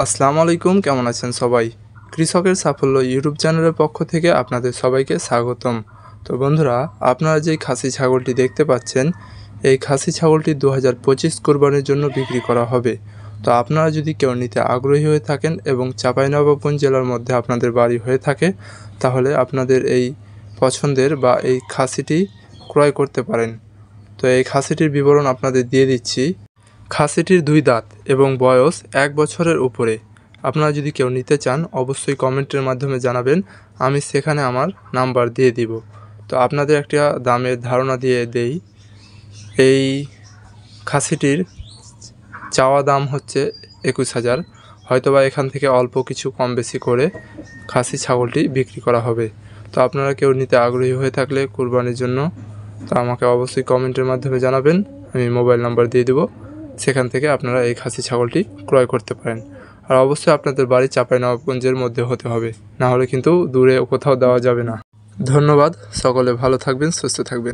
আসসালামু আলাইকুম, কেমন আছেন সবাই? কৃষকের সাফল্য ইউটিউব চ্যানেলের পক্ষ থেকে আপনাদের সবাইকে স্বাগতম। তো বন্ধুরা, আপনারা যেই খাসি ছাগলটি দেখতে পাচ্ছেন, এই খাসি ছাগলটি 2025 কোরবানির জন্য বিক্রি করা হবে। তো আপনারা যদি কেউ নিতে আগ্রহী হয়ে থাকেন এবং চাঁপাইনবাবগঞ্জ জেলার মধ্যে আপনাদের বাড়ি হয়ে থাকে, তাহলে আপনাদের এই পছন্দের বা এই খাসিটি ক্রয় করতে পারেন। তো এই খাসিটির বিবরণ আপনাদের দিয়ে দিচ্ছি। খাসিটির 2 দাঁত এবং বয়স 1 বছরের উপরে। আপনারা যদি কেউ নিতে চান অবশ্যই কমেন্টের মাধ্যমে জানাবেন, আমি সেখানে আমার নাম্বার দিয়ে দিব। তো আপনাদের একটা দামের ধারণা দিয়ে দেই। এই খাসিটির চাওয়া দাম হচ্ছে 21,000। হয়তোবা এখান থেকে অল্প কিছু কম বেশি করে খাসি ছাগলটি বিক্রি করা হবে। তো আপনারা কেউ নিতে আগ্রহী হয়ে থাকলে কুরবানির জন্য, তো আমাকে অবশ্যই কমেন্টের মাধ্যমে জানাবেন, আমি মোবাইল নাম্বার দিয়ে দেবো। সেখান থেকে আপনারা এই খাসি ছাগলটি ক্রয় করতে পারেন। আর অবশ্যই আপনাদের বাড়ি চাঁপাইনবাবগঞ্জের মধ্যে হতে হবে, না হলে কিন্তু দূরে কোথাও দেওয়া যাবে না। ধন্যবাদ, সকলে ভালো থাকবেন, সুস্থ থাকবেন।